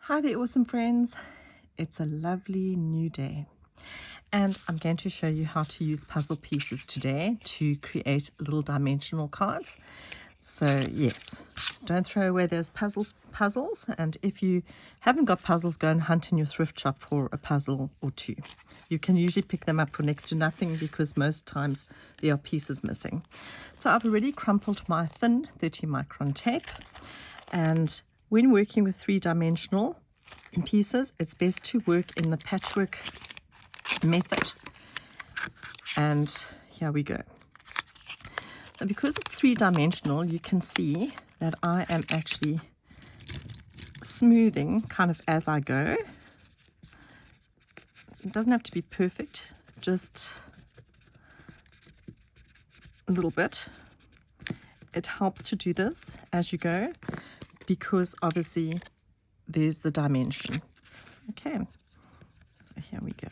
Hi there, awesome friends. It's a lovely new day, and I'm going to show you how to use puzzle pieces today to create little dimensional cards. So yes, don't throw away those puzzles, and if you haven't got puzzles, go and hunt in your thrift shop for a puzzle or two. You can usually pick them up for next to nothing because most times there are pieces missing. So I've already crumpled my thin 30 micron tape, and when working with three-dimensional pieces, it's best to work in the patchwork method. And here we go. So because it's three-dimensional, you can see that I am actually smoothing kind of as I go. It doesn't have to be perfect, just a little bit. It helps to do this as you go because obviously there's the dimension. Okay, so here we go.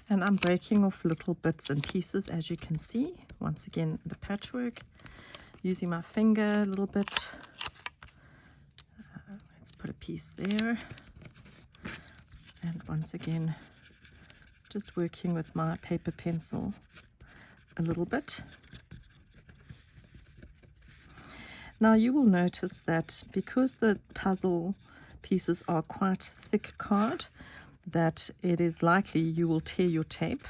And I'm breaking off little bits and pieces, as you can see. Once again, the patchwork, using my finger a little bit. Let's put a piece there. And once again, just working with my paper pencil a little bit. Now you will notice that because the puzzle pieces are quite thick card, that it is likely you will tear your tape,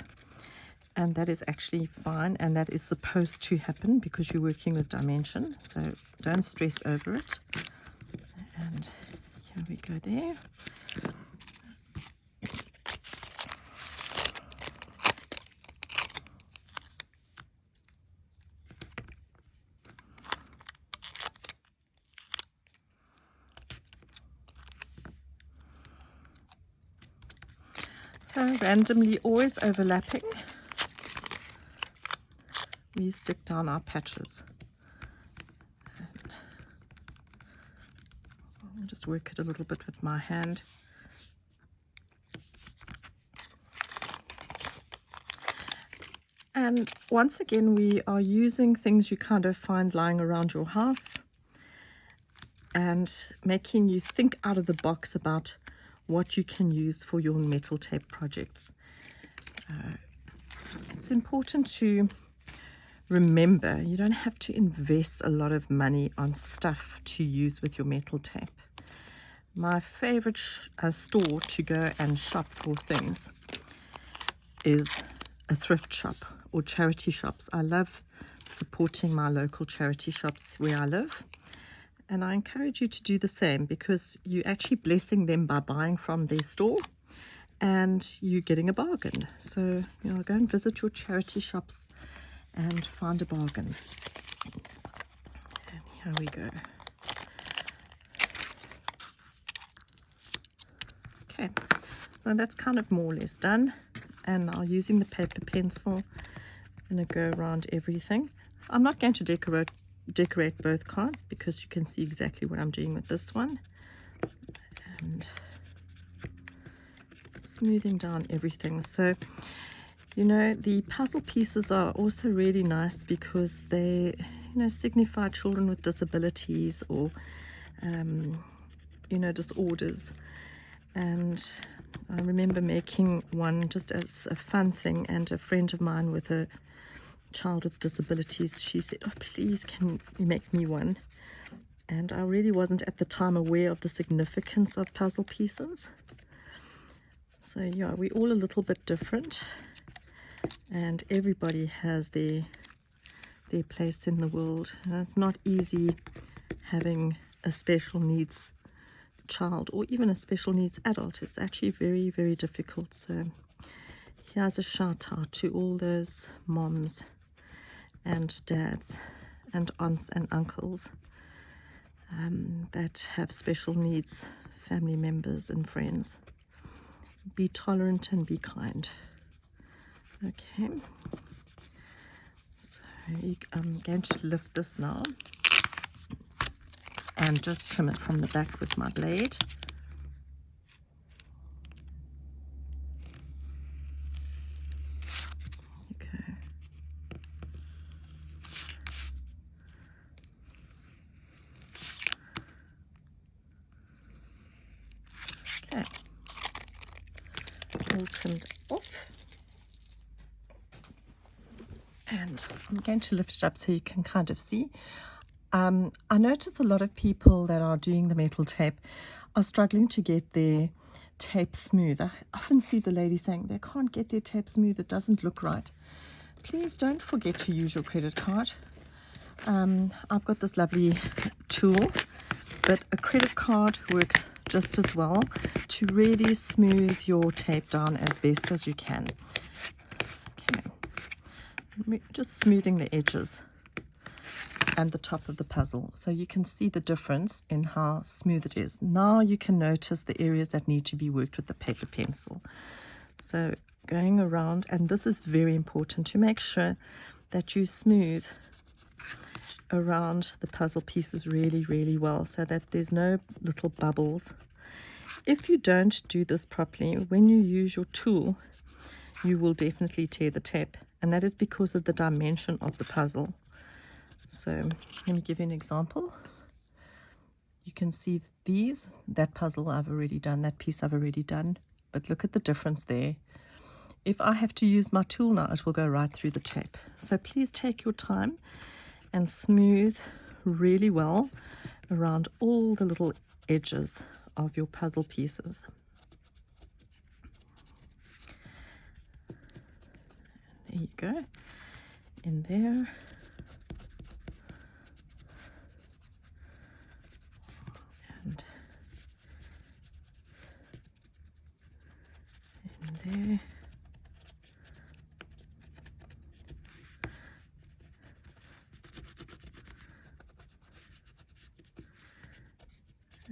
and that is actually fine, and that is supposed to happen because you're working with dimension, so don't stress over it. And here we go there. So randomly, always overlapping, we stick down our patches. And I'll just work it a little bit with my hand. And once again, we are using things you kind of find lying around your house and making you think out of the box about what you can use for your metal tape projects. It's important to remember you don't have to invest a lot of money on stuff to use with your metal tape. My favorite store to go and shop for things is a thrift shop or charity shops. I love supporting my local charity shops where I live. And I encourage you to do the same because you're actually blessing them by buying from their store and you're getting a bargain. So, go and visit your charity shops and find a bargain. And here we go. Okay, so that's kind of more or less done. And now using the paper pencil, I'm going to go around everything. I'm not going to decorate both cards because you can see exactly what I'm doing with this one, and smoothing down everything. So the puzzle pieces are also really nice because they signify children with disabilities or disorders. And I remember making one just as a fun thing, and a friend of mine with a child with disabilities, she said, "Oh, please, can you make me one?" And I really wasn't at the time aware of the significance of puzzle pieces. So yeah, we're all a little bit different, and everybody has their place in the world. And it's not easy having a special needs child or even a special needs adult. It's actually very, very difficult. So here's a shout out to all those moms and dads and aunts and uncles that have special needs, family members and friends. Be tolerant and be kind. Okay, so I'm going to lift this now and just trim it from the back with my blade. Okay. opened up. And I'm going to lift it up so you can kind of see. I notice a lot of people that are doing the metal tape are struggling to get their tape smooth. I often see the lady saying they can't get their tape smooth, it doesn't look right. Please don't forget to use your credit card. I've got this lovely tool, but a credit card works just as well to really smooth your tape down as best as you can. Okay, just smoothing the edges and the top of the puzzle so you can see the difference in how smooth it is. Now you can notice the areas that need to be worked with the paper pencil. So going around, and this is very important to make sure that you smooth around the puzzle pieces really well so that there's no little bubbles. If you don't do this properly, when you use your tool, you will definitely tear the tape, and that is because of the dimension of the puzzle. So let me give you an example. You can see that puzzle I've already done, that piece I've already done, but look at the difference there. If I have to use my tool now, it will go right through the tape. So please take your time and smooth really well around all the little edges of your puzzle pieces. There you go, in there. And in there.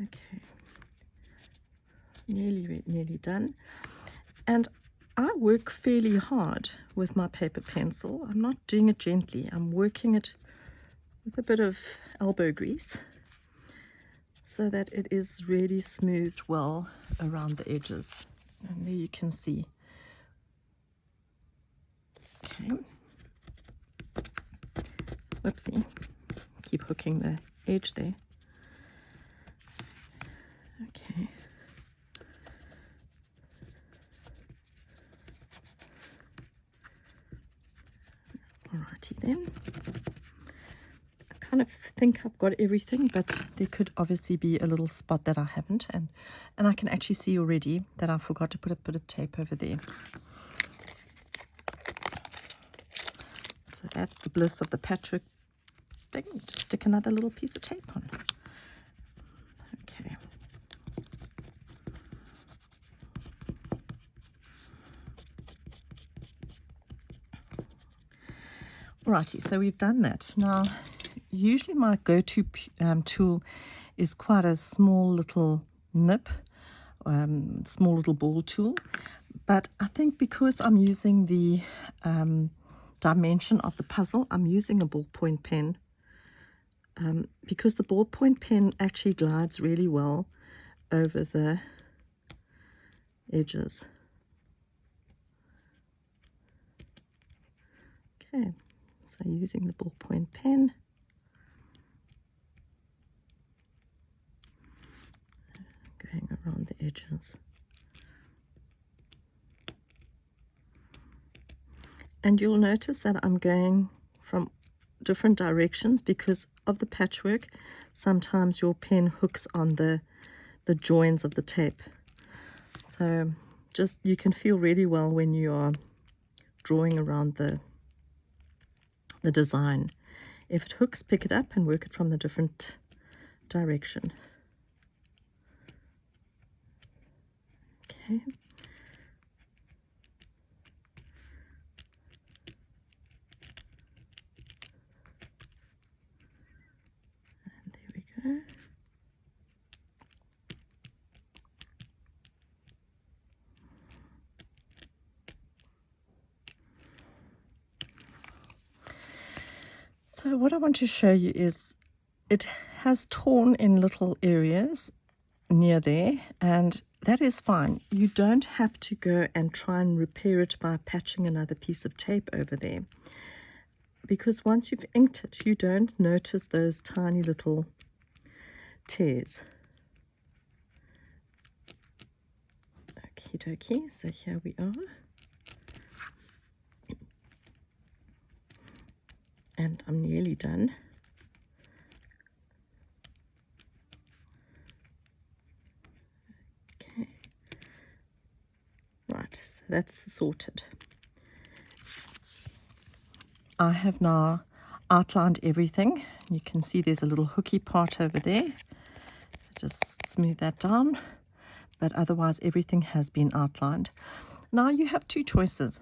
Okay, nearly done. And I work fairly hard with my paper pencil. I'm not doing it gently. I'm working it with a bit of elbow grease so that it is really smoothed well around the edges. And there you can see. Okay. Whoopsie. Keep hooking the edge there. Okay. Alrighty then. I kind of think I've got everything, but there could obviously be a little spot that I haven't, and I can actually see already that I forgot to put a bit of tape over there. So that's the bliss of the patchwork thing. Just stick another little piece of tape on. Okay. Alrighty, so we've done that. Now, usually my go-to tool is quite a small little nib, small little ball tool. But I think because I'm using the dimension of the puzzle, I'm using a ballpoint pen. Because the ballpoint pen actually glides really well over the edges. Okay. So using the ballpoint pen, going around the edges. And you'll notice that I'm going from different directions because of the patchwork. Sometimes your pen hooks on the joins of the tape. So just you can feel really well when you are drawing around the design. If it hooks, pick it up and work it from the different direction. Okay. And there we go. So what I want to show you is it has torn in little areas near there, and that is fine. You don't have to go and try and repair it by patching another piece of tape over there, because once you've inked it, you don't notice those tiny little tears. Okie dokie, so here we are. And I'm nearly done. Okay. Right, so that's sorted. I have now outlined everything. You can see there's a little hooky part over there. Just smooth that down. But otherwise everything has been outlined. Now you have two choices.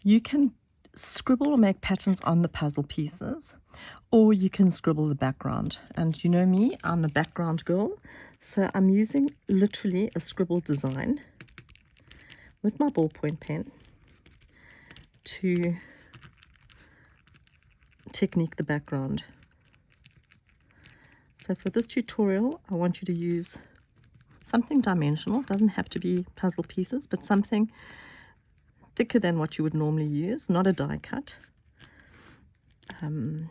You can scribble or make patterns on the puzzle pieces, or you can scribble the background. And you know me, I'm a background girl, so I'm using literally a scribble design with my ballpoint pen to technique the background. So for this tutorial, I want you to use something dimensional. It doesn't have to be puzzle pieces, but something thicker than what you would normally use, not a die cut. And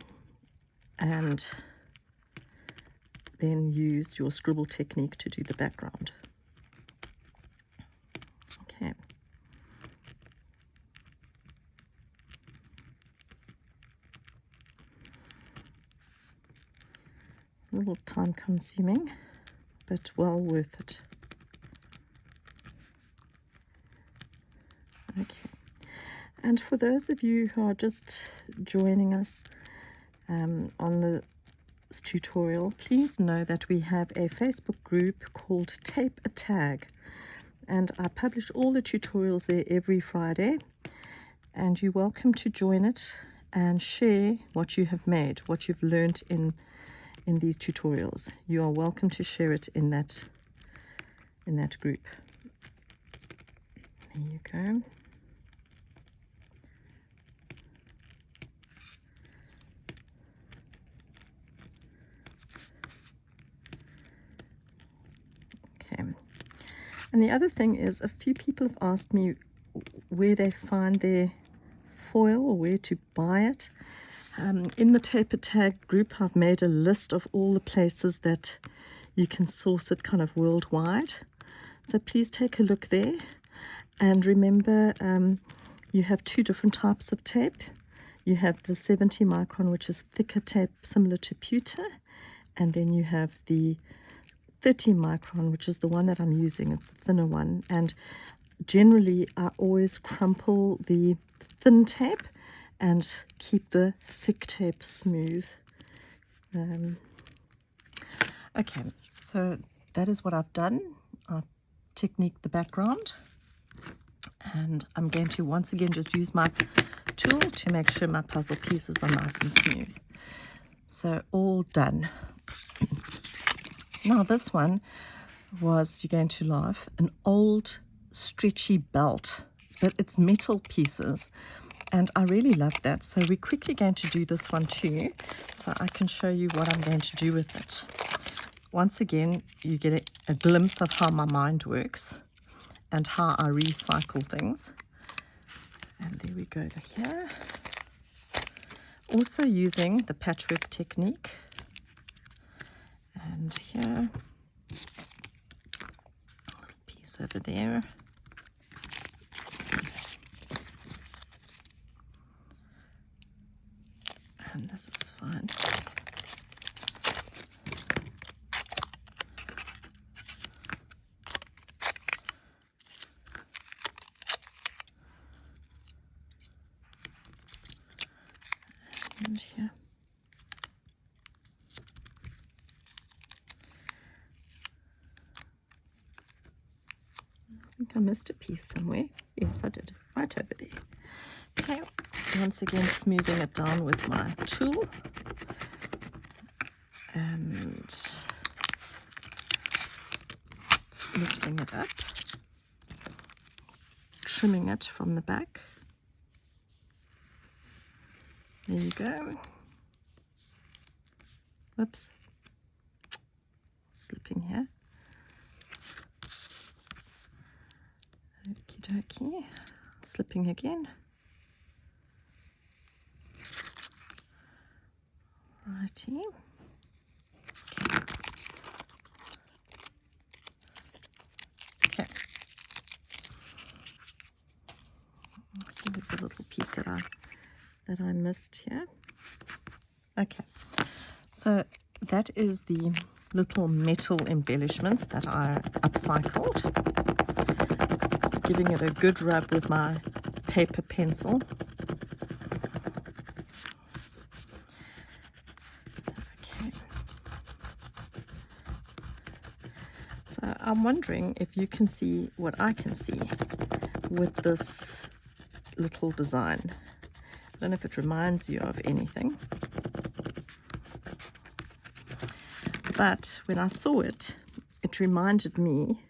then use your scribble technique to do the background. Okay. A little time consuming, but well worth it. Okay. And for those of you who are just joining us on the tutorial, please know that we have a Facebook group called Tape a Tag, and I publish all the tutorials there every Friday, and you're welcome to join it and share what you have made, what you've learned in these tutorials. You are welcome to share it in that group. There you go. And the other thing is, a few people have asked me where they find their foil or where to buy it. In the Tape a Tag group, I've made a list of all the places that you can source it kind of worldwide. So please take a look there. And remember, you have two different types of tape. You have the 70 micron, which is thicker tape similar to pewter. And then you have the 30 micron, which is the one that I'm using. It's the thinner one. And generally, I always crumple the thin tape and keep the thick tape smooth. Okay, so that is what I've done. I've techniqued the background. And I'm going to once again just use my tool to make sure my puzzle pieces are nice and smooth. So all done. Now this one was, you're going to laugh, an old stretchy belt, but it's metal pieces, and I really love that. So we're quickly going to do this one too, so I can show you what I'm going to do with it. Once again, you get a glimpse of how my mind works and how I recycle things. And there we go here. Also using the patchwork technique. And here, a little piece over there. And this is fine. And here. I think I missed a piece somewhere. Yes, I did. Right over there. Okay. Once again, smoothing it down with my tool. And lifting it up. Trimming it from the back. There you go. Whoops. Slipping here. Okie dokie. Slipping again. Righty. Okay. little piece that I missed here. Okay, so that is the little metal embellishments that I upcycled, giving it a good rub with my paper pencil. Okay, so I'm wondering if you can see what I can see with this little design. I don't know if it reminds you of anything, but when I saw it, it reminded me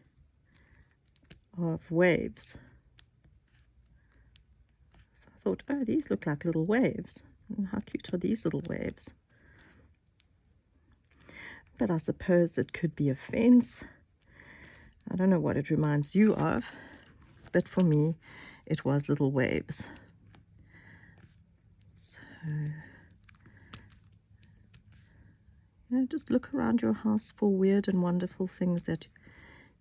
of waves. So I thought, oh, these look like little waves. How cute are these little waves? But I suppose it could be a fence. I don't know what it reminds you of, but for me, it was little waves. So, just look around your house for weird and wonderful things that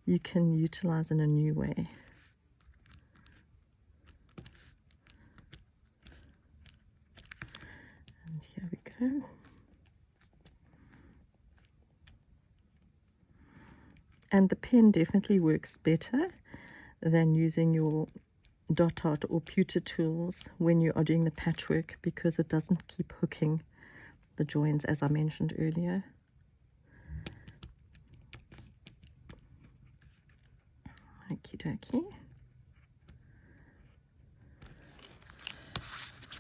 you can utilize in a new way. And here we go. And the pen definitely works better than using your dot art or pewter tools when you are doing the patchwork, because it doesn't keep hooking the joins, as I mentioned earlier. Okie dokie.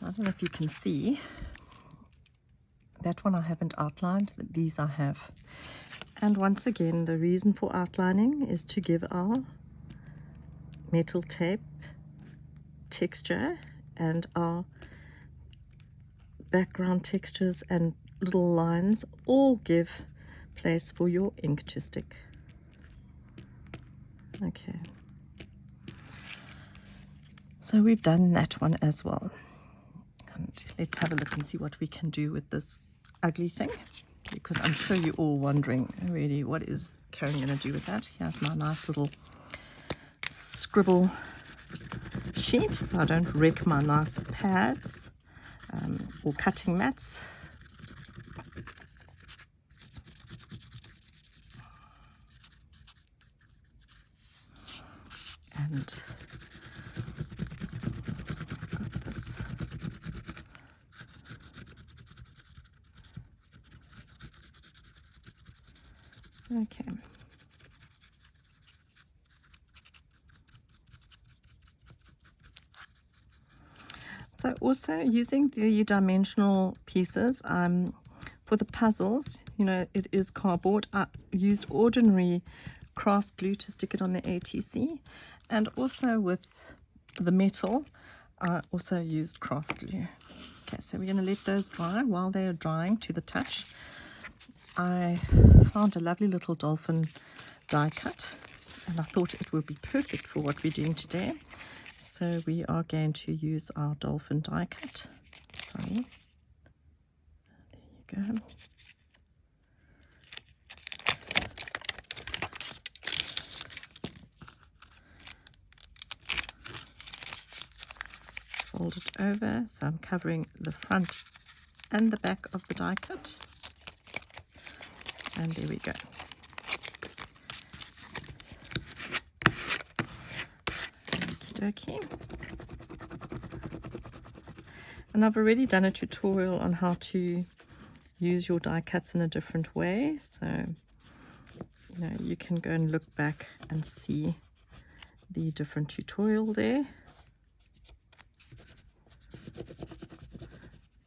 I don't know if you can see that one I haven't outlined, these I have. And once again, the reason for outlining is to give our metal tape texture and our background textures and little lines all give place for your ink to stick. Okay, so we've done that one as well. And let's have a look and see what we can do with this ugly thing, because I'm sure you're all wondering really what is Karen going to do with that. Here's my nice little scribble sheet so I don't wreck my nice pads or cutting mats. And got this. Okay. So also using the dimensional pieces for the puzzles, you know, it is cardboard. I used ordinary craft glue to stick it on the ATC, and also with the metal, I also used craft glue. Okay, so we're going to let those dry. While they are drying to the touch, I found a lovely little Dolphin die cut, and I thought it would be perfect for what we're doing today. So we are going to use our Dolphin die cut. Sorry. There you go. Fold it over, so I'm covering the front and the back of the die cut. And there we go. Okie dokie. And I've already done a tutorial on how to use your die cuts in a different way. So, you know, you can go and look back and see the different tutorial there.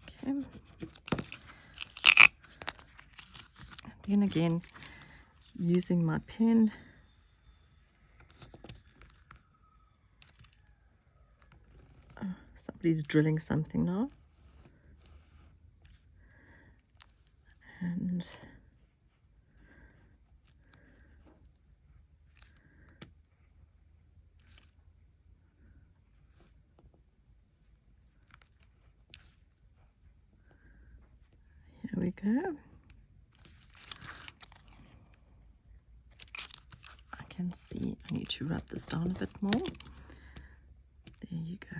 Okay. And then again, using my pen, somebody's drilling something now. And here we go. I can see I need to rub this down a bit more. There you go.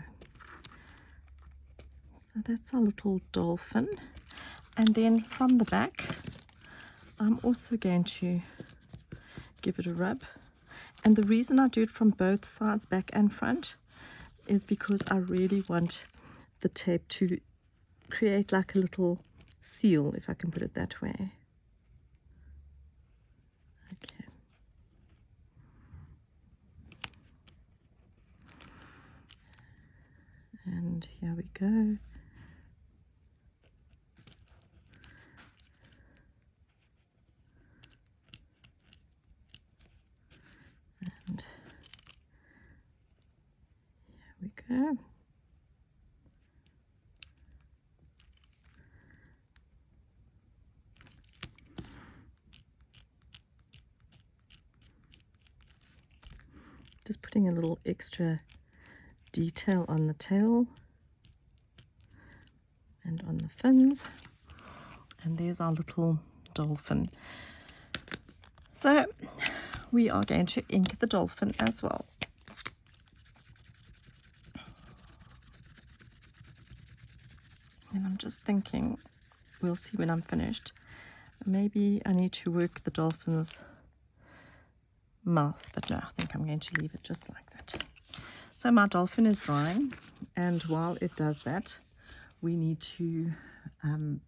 So that's our little dolphin. And then from the back, I'm also going to give it a rub. And the reason I do it from both sides, back and front, is because I really want the tape to create like a little seal, if I can put it that way. Okay. And here we go. And here we go. Just putting a little extra detail on the tail and on the fins. And there's our little dolphin. So we are going to ink the dolphin as well. And I'm just thinking, we'll see when I'm finished, maybe I need to work the dolphin's mouth, but no, I think I'm going to leave it just like that. So my dolphin is drying, and while it does that, we need to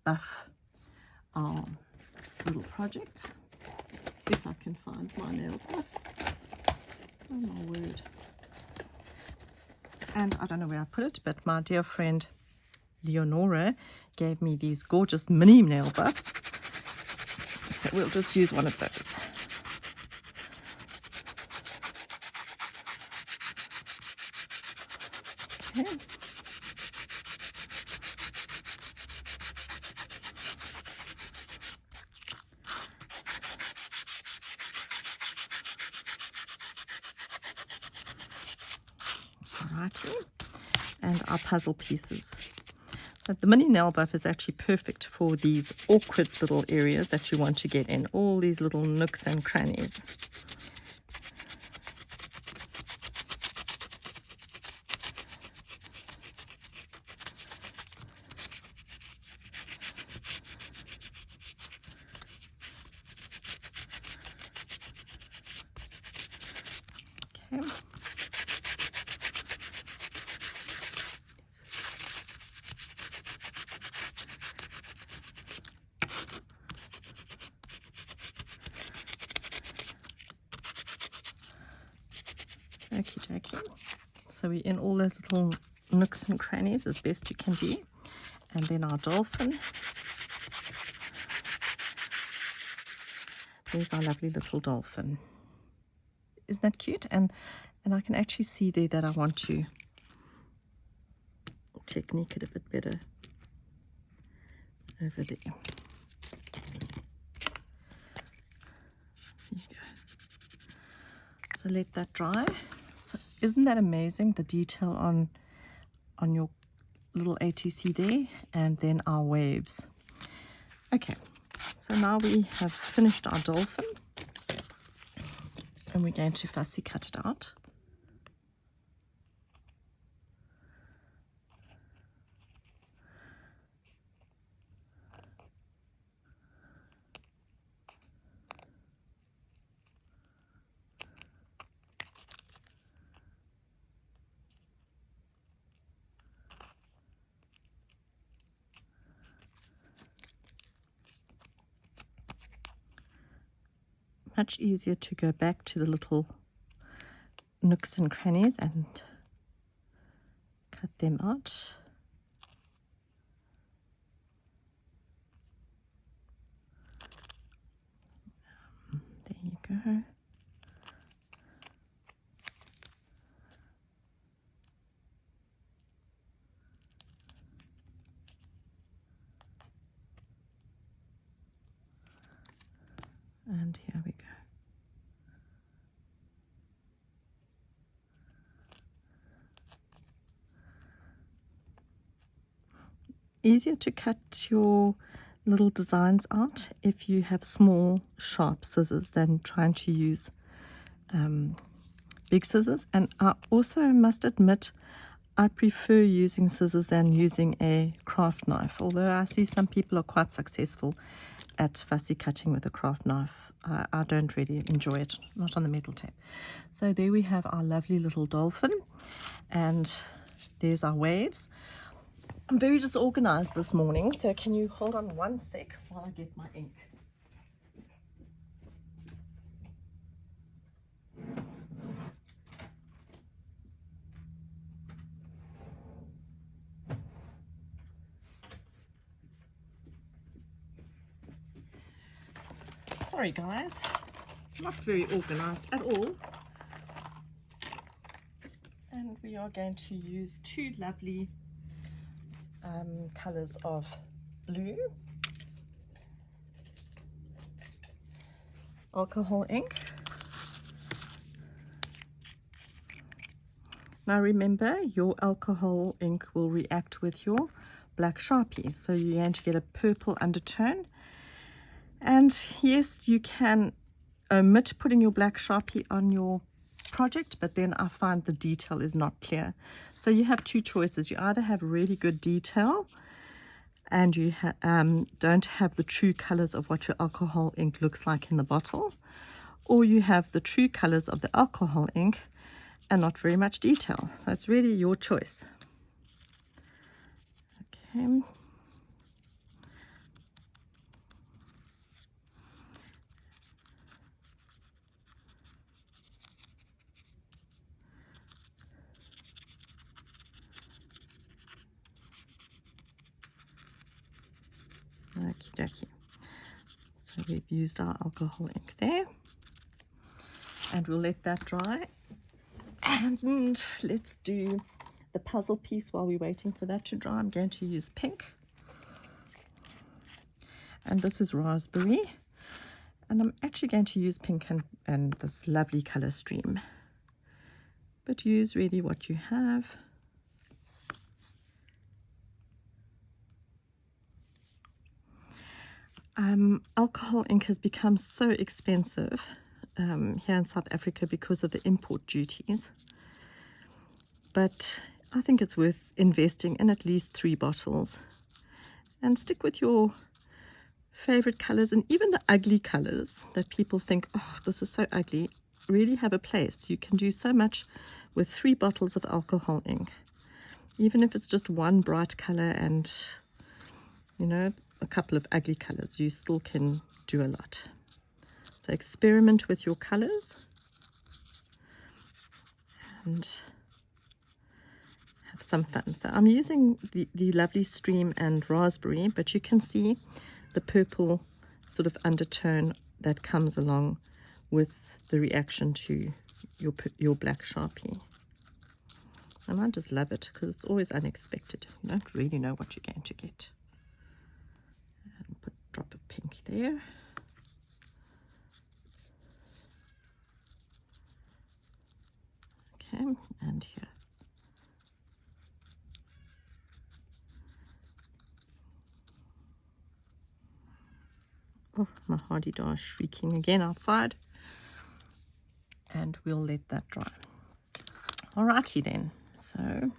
buff our little project. If I can find my nail buff. Oh my word. And I don't know where I put it, but my dear friend Leonora gave me these gorgeous mini nail buffs. So we'll just use one of those. Okay. Alrighty. And our puzzle pieces. So the mini nail buff is actually perfect for these awkward little areas that you want to get in, all these little nooks and crannies. Okay. Okie dokie. So we're in all those little nooks and crannies as best you can be. And then our dolphin. There's our lovely little dolphin. Isn't that cute? And I can actually see there that I want to technique it a bit better over there. There you go. So let that dry. So isn't that amazing, the detail on your little ATC there, and then our waves. Okay, so now we have finished our dolphin, and we're going to fussy cut it out. Much easier to go back to the little nooks and crannies and cut them out. There you go. And here we go. Easier to cut your little designs out if you have small sharp scissors than trying to use big scissors. And I also must admit, I prefer using scissors than using a craft knife, although I see some people are quite successful at fussy cutting with a craft knife. I don't really enjoy it, not on the metal tape. So there we have our lovely little dolphin, and there's our waves. I'm very disorganized this morning, so can you hold on one sec while I get my ink? Sorry guys, not very organized at all. And we are going to use two lovely colors of blue, alcohol ink. Now remember, your alcohol ink will react with your black Sharpie, so you're going to get a purple undertone. And yes, you can omit putting your black Sharpie on your project, but then I find the detail is not clear. So you have two choices. You either have really good detail and you don't have the true colors of what your alcohol ink looks like in the bottle, or you have the true colors of the alcohol ink and not very much detail. So it's really your choice. Okay. Okie dokie. So we've used our alcohol ink there, and we'll let that dry. And let's do the puzzle piece while we're waiting for that to dry. I'm going to use pink, and this is raspberry, and I'm actually going to use pink and this lovely color stream, but use really what you have. Alcohol ink has become so expensive here in South Africa because of the import duties, but I think it's worth investing in at least 3 bottles, and stick with your favorite colors, and even the ugly colors that people think, oh, this is so ugly, really have a place. You can do so much with 3 bottles of alcohol ink, even if it's just one bright color and, you know, a couple of ugly colors, you still can do a lot. So experiment with your colors and have some fun. So I'm using the lovely stream and raspberry, but you can see the purple sort of undertone that comes along with the reaction to your black Sharpie. And I just love it because it's always unexpected. You don't really know what you're going to get. And put a drop of pink there. Okay, and here. Oh, my hardy dar is shrieking again outside. And we'll let that dry. Alrighty then. So,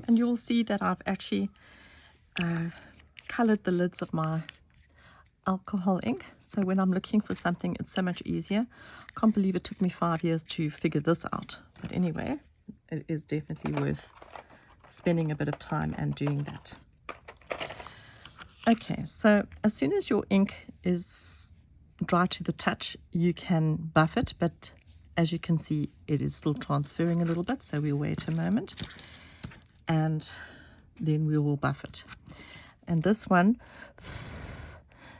and you'll see that I've actually colored the lids of my alcohol ink. So when I'm looking for something, it's so much easier. I can't believe it took me 5 years to figure this out. But anyway, it is definitely worth spending a bit of time and doing that. Okay, so as soon as your ink is dry to the touch, you can buff it, but as you can see, it is still transferring a little bit, so we'll wait a moment and then we will buff it. And this one,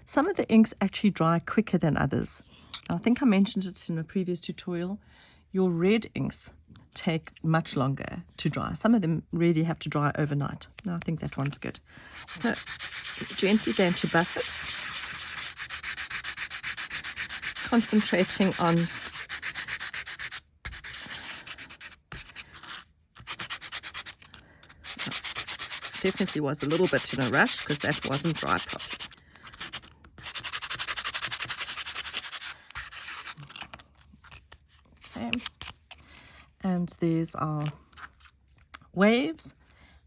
some of the inks actually dry quicker than others. I think I mentioned it in a previous tutorial. Your red inks take much longer to dry. Some of them really have to dry overnight. No, I think that one's good. So gently going to buff it, concentrating on definitely was a little bit in a rush because that wasn't dry properly. Okay. And there's our waves,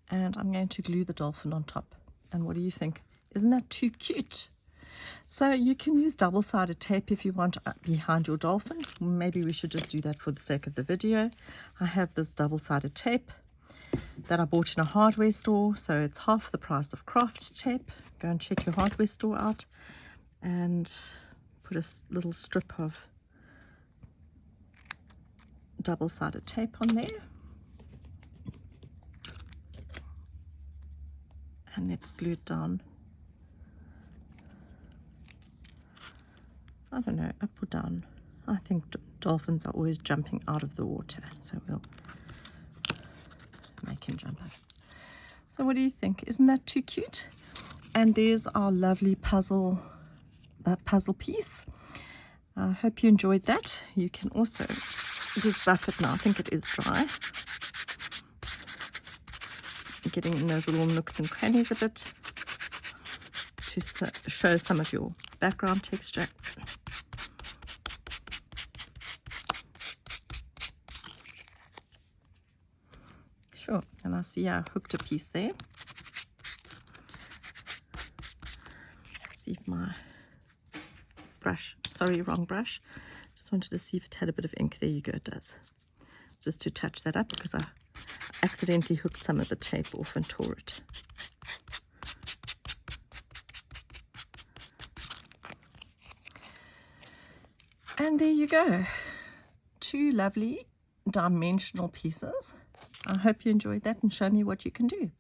and I'm going to glue the dolphin on top. And what do you think? Isn't that too cute? So you can use double-sided tape if you want behind your dolphin. Maybe we should just do that for the sake of the video. I have this double-sided tape that I bought in a hardware store, so it's half the price of craft tape. Go and check your hardware store out and put a little strip of double-sided tape on there. And let's glue it down. I don't know, up or down. I think dolphins are always jumping out of the water, so we'll make him jump up. So what do you think? Isn't that too cute? And there's our lovely puzzle piece. I hope you enjoyed that. You can also just buff it now. I think it is dry. Getting in those little nooks and crannies a bit to show some of your background texture. Sure, and I see I hooked a piece there. Let's see if my brush, sorry, wrong brush. Just wanted to see if it had a bit of ink. There you go, it does. Just to touch that up because I accidentally hooked some of the tape off and tore it. And there you go. 2 lovely dimensional pieces. I hope you enjoyed that and show me what you can do.